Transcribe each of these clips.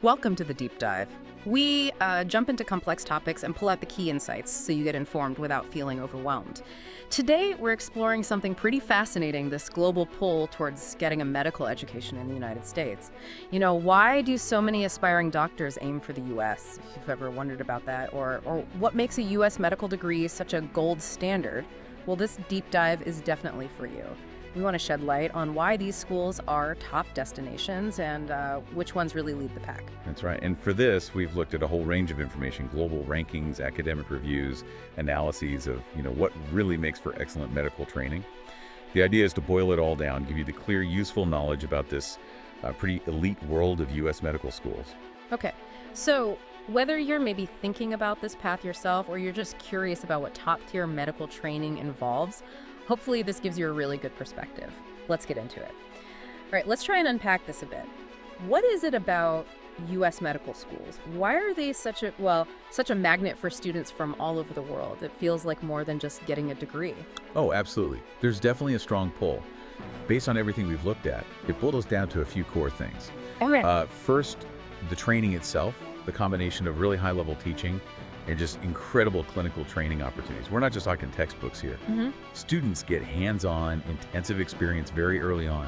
Welcome to the deep dive. We jump into complex topics and pull out the key insights so you get informed without feeling overwhelmed. Today, we're exploring something pretty fascinating, this global pull towards getting a medical education in the United States. You know, why do so many aspiring doctors aim for the U.S., if you've ever wondered about that, or what makes a U.S. medical degree such a gold standard? Well, this deep dive is definitely for you. We want to shed light on why these schools are top destinations and which ones really lead the pack. That's right. And for this, we've looked at a whole range of information, global rankings, academic reviews, analyses of, what really makes for excellent medical training. The idea is to boil it all down, give you the clear, useful knowledge about this pretty elite world of U.S. medical schools. Okay, so whether you're maybe thinking about this path yourself or you're just curious about what top-tier medical training involves, hopefully this gives you a really good perspective. Let's get into it. All right, let's try and unpack this a bit. What is it about U.S. medical schools? Why are they such a magnet for students from all over the world? It feels like more than just getting a degree. Oh, absolutely. There's definitely a strong pull. Based on everything we've looked at, it boils down to a few core things. All right. First, the training itself, the combination of really high-level teaching and just incredible clinical training opportunities. We're not just talking textbooks here. Students get hands-on, intensive experience very early on.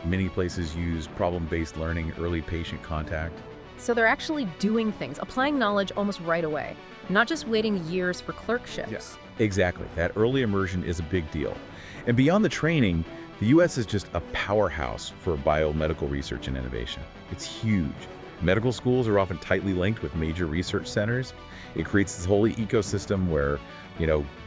Many places use problem-based learning, early patient contact. So they're actually doing things, applying knowledge almost right away, not just waiting years for clerkships. Yes, exactly. That early immersion is a big deal. And beyond the training, the U.S. is just a powerhouse for biomedical research and innovation. It's huge. Medical schools are often tightly linked with major research centers. It creates this whole ecosystem where,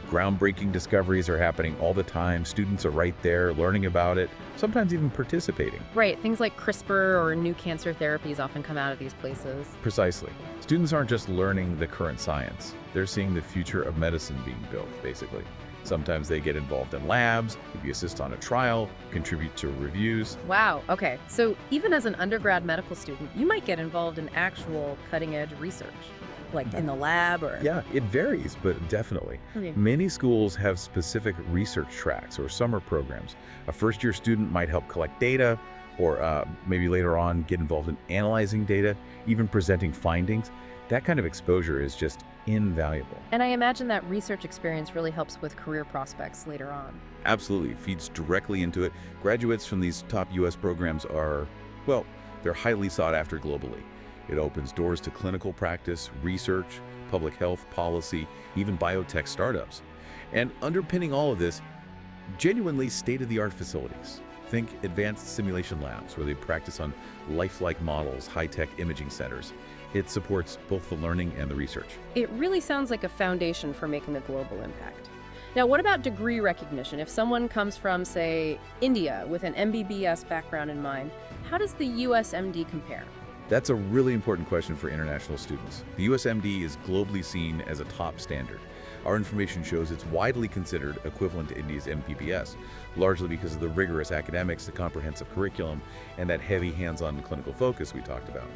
groundbreaking discoveries are happening all the time. Students are right there learning about it, sometimes even participating. Right, things like CRISPR or new cancer therapies often come out of these places. Precisely. Students aren't just learning the current science. They're seeing the future of medicine being built, basically. Sometimes they get involved in labs, maybe assist on a trial, contribute to reviews. Wow, okay. So even as an undergrad medical student, you might get involved in actual cutting-edge research, like in the lab or... Yeah, it varies, but definitely. Okay. Many schools have specific research tracks or summer programs. A first-year student might help collect data, or maybe later on get involved in analyzing data, even presenting findings. That kind of exposure is just invaluable. And I imagine that research experience really helps with career prospects later on. Absolutely. It feeds directly into it. Graduates from these top U.S. programs are, they're highly sought after globally. It opens doors to clinical practice, research, public health, policy, even biotech startups. And underpinning all of this, genuinely state-of-the-art facilities. Think advanced simulation labs where they practice on lifelike models, high-tech imaging centers. It supports both the learning and the research. It really sounds like a foundation for making a global impact. Now, what about degree recognition? If someone comes from, say, India with an MBBS background in mind, how does the USMD compare? That's a really important question for international students. The USMD is globally seen as a top standard. Our information shows it's widely considered equivalent to India's MPBS, largely because of the rigorous academics, the comprehensive curriculum, and that heavy hands-on clinical focus we talked about.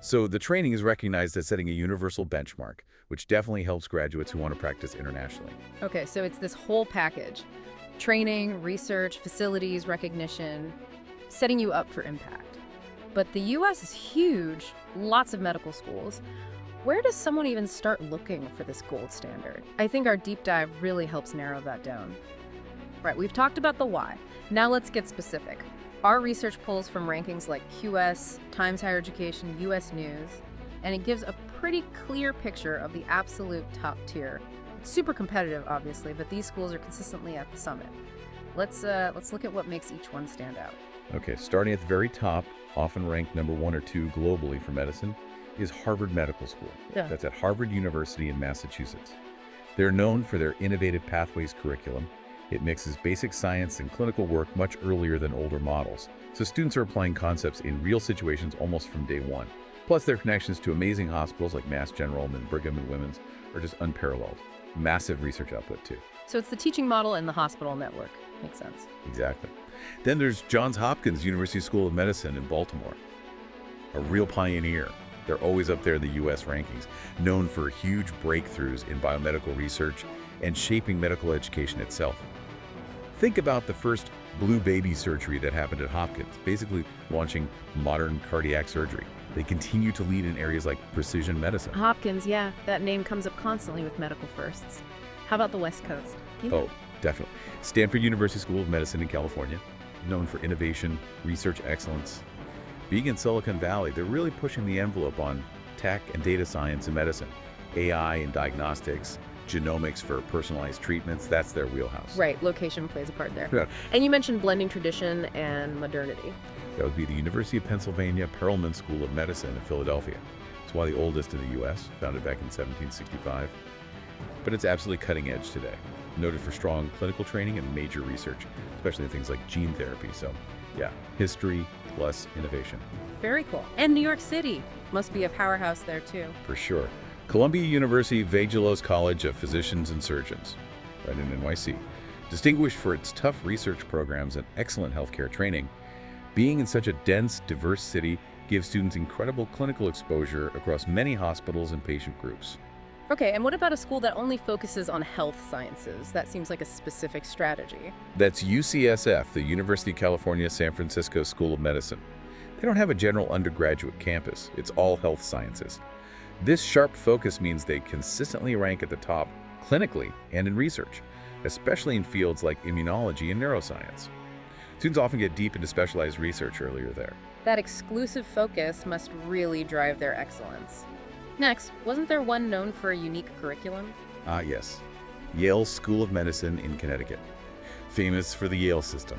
So the training is recognized as setting a universal benchmark, which definitely helps graduates who want to practice internationally. Okay, so it's this whole package. Training, research, facilities, recognition, setting you up for impact. But the U.S. is huge, lots of medical schools. Where does someone even start looking for this gold standard? I think our deep dive really helps narrow that down. Right, we've talked about the why. Now let's get specific. Our research pulls from rankings like QS, Times Higher Education, US News, and it gives a pretty clear picture of the absolute top tier. It's super competitive, obviously, but these schools are consistently at the summit. Let's look at what makes each one stand out. Okay, starting at the very top, often ranked number 1 or 2 globally for medicine, is Harvard Medical School. Yeah. That's at Harvard University in Massachusetts. They're known for their innovative pathways curriculum. It mixes basic science and clinical work much earlier than older models, so students are applying concepts in real situations almost from day one. Plus, their connections to amazing hospitals like Mass General and Brigham and Women's are just unparalleled. Massive research output, too. So it's the teaching model and the hospital network. Makes sense. Exactly. Then there's Johns Hopkins University School of Medicine in Baltimore. A real pioneer. They're always up there in the U.S. rankings, known for huge breakthroughs in biomedical research and shaping medical education itself. Think about the first blue baby surgery that happened at Hopkins, basically launching modern cardiac surgery. They continue to lead in areas like precision medicine. Hopkins, yeah, that name comes up constantly with medical firsts. How about the West Coast? Oh, definitely. Stanford University School of Medicine in California, known for innovation, research excellence. Being in Silicon Valley, they're really pushing the envelope on tech and data science in medicine, AI and diagnostics, genomics for personalized treatments. That's their wheelhouse. Right, location plays a part there. Yeah. And you mentioned blending tradition and modernity. That would be the University of Pennsylvania Perelman School of Medicine in Philadelphia. It's one of the oldest in the U.S., founded back in 1765. But it's absolutely cutting edge today, noted for strong clinical training and major research, especially in things like gene therapy. So, yeah, history plus innovation. Very cool. And New York City must be a powerhouse there, too. For sure. Columbia University Verge College of Physicians and Surgeons, right in NYC. Distinguished for its tough research programs and excellent healthcare training, being in such a dense, diverse city gives students incredible clinical exposure across many hospitals and patient groups. Okay, and what about a school that only focuses on health sciences? That seems like a specific strategy. That's UCSF, the University of California, San Francisco School of Medicine. They don't have a general undergraduate campus. It's all health sciences. This sharp focus means they consistently rank at the top clinically and in research, especially in fields like immunology and neuroscience. Students often get deep into specialized research earlier there. That exclusive focus must really drive their excellence. Next, wasn't there one known for a unique curriculum? Ah, yes. Yale School of Medicine in Connecticut, famous for the Yale system.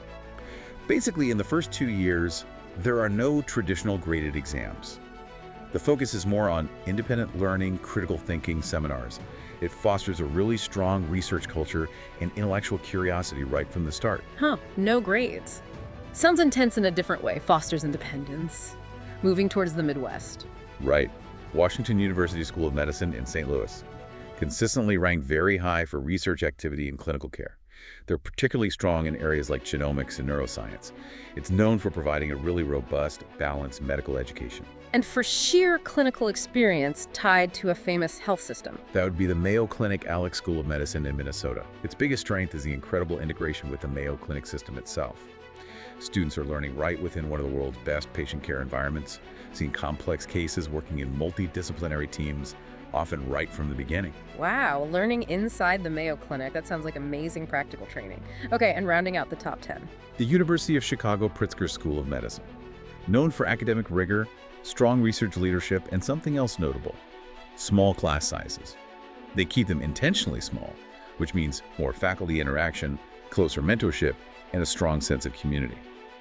Basically, in the first 2 years, there are no traditional graded exams. The focus is more on independent learning, critical thinking seminars. It fosters a really strong research culture and intellectual curiosity right from the start. Huh, no grades. Sounds intense in a different way, fosters independence. Moving towards the Midwest. Right. Washington University School of Medicine in St. Louis. Consistently ranked very high for research activity and clinical care. They're particularly strong in areas like genomics and neuroscience. It's known for providing a really robust, balanced medical education. And for sheer clinical experience tied to a famous health system. That would be the Mayo Clinic Alex School of Medicine in Minnesota. Its biggest strength is the incredible integration with the Mayo Clinic system itself. Students are learning right within one of the world's best patient care environments, seeing complex cases, working in multidisciplinary teams, often right from the beginning. Wow, learning inside the Mayo Clinic. That sounds like amazing practical training. Okay, and rounding out the top 10. The University of Chicago Pritzker School of Medicine. Known for academic rigor, strong research leadership, and something else notable: small class sizes. They keep them intentionally small, which means more faculty interaction, closer mentorship, and a strong sense of community.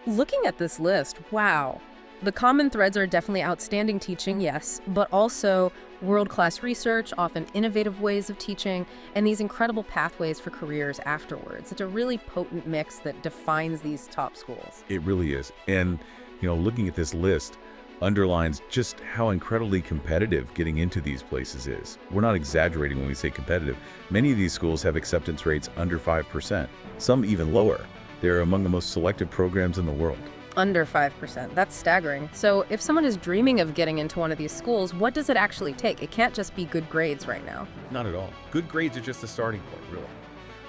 Looking at this list, wow. The common threads are definitely outstanding teaching, yes, but also world-class research, often innovative ways of teaching, and these incredible pathways for careers afterwards. It's a really potent mix that defines these top schools. It really is. And, looking at this list underlines just how incredibly competitive getting into these places is. We're not exaggerating when we say competitive. Many of these schools have acceptance rates under 5%, some even lower. They're among the most selective programs in the world. Under 5%. That's staggering. So if someone is dreaming of getting into one of these schools, what does it actually take? It can't just be good grades right now. Not at all. Good grades are just the starting point, really.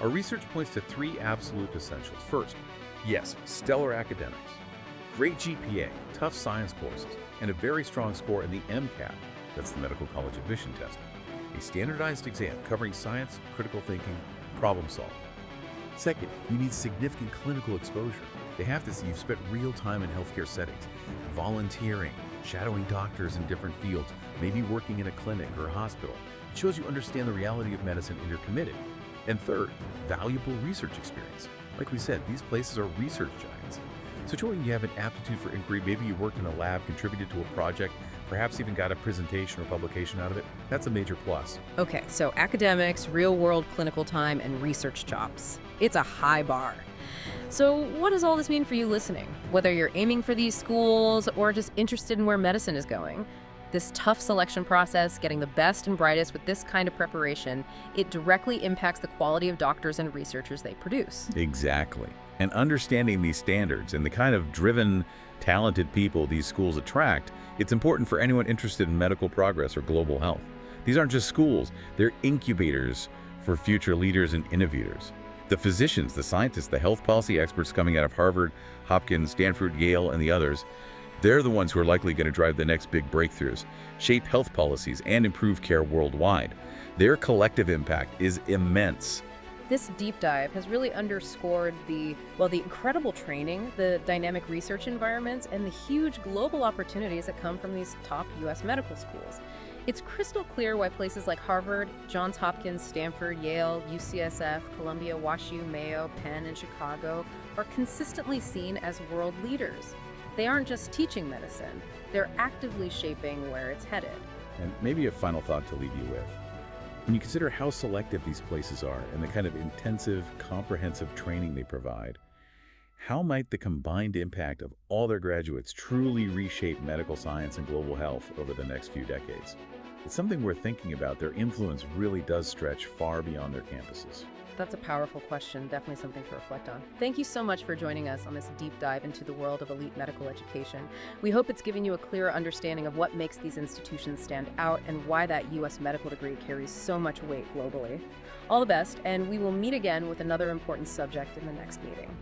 Our research points to 3 absolute essentials. First, yes, stellar academics, great GPA, tough science courses, and a very strong score in the MCAT, that's the Medical College Admission Test, a standardized exam covering science, critical thinking, problem solving. Second, you need significant clinical exposure. They have to see you've spent real time in healthcare settings, volunteering, shadowing doctors in different fields, maybe working in a clinic or a hospital. It shows you understand the reality of medicine and you're committed. And third, valuable research experience. Like we said, these places are research giants. So showing you have an aptitude for inquiry, maybe you worked in a lab, contributed to a project, perhaps even got a presentation or publication out of it, that's a major plus. Okay, so academics, real-world clinical time, and research chops. It's a high bar. So what does all this mean for you listening? Whether you're aiming for these schools or just interested in where medicine is going, this tough selection process, getting the best and brightest with this kind of preparation, it directly impacts the quality of doctors and researchers they produce. Exactly. And understanding these standards and the kind of driven, talented people these schools attract, it's important for anyone interested in medical progress or global health. These aren't just schools, they're incubators for future leaders and innovators. The physicians, the scientists, the health policy experts coming out of Harvard, Hopkins, Stanford, Yale, and the others, They're the ones who are likely going to drive the next big breakthroughs, shape health policies, and improve care worldwide. Their collective impact is immense. This deep dive has really underscored the incredible training, the dynamic research environments, and the huge global opportunities that come from these top U.S. medical schools. It's crystal clear why places like Harvard, Johns Hopkins, Stanford, Yale, UCSF, Columbia, WashU, Mayo, Penn, and Chicago are consistently seen as world leaders. They aren't just teaching medicine, they're actively shaping where it's headed. And maybe a final thought to leave you with. When you consider how selective these places are and the kind of intensive, comprehensive training they provide, how might the combined impact of all their graduates truly reshape medical science and global health over the next few decades? It's something worth thinking about. Their influence really does stretch far beyond their campuses. That's a powerful question, definitely something to reflect on. Thank you so much for joining us on this deep dive into the world of elite medical education. We hope it's given you a clearer understanding of what makes these institutions stand out and why that U.S. medical degree carries so much weight globally. All the best, and we will meet again with another important subject in the next meeting.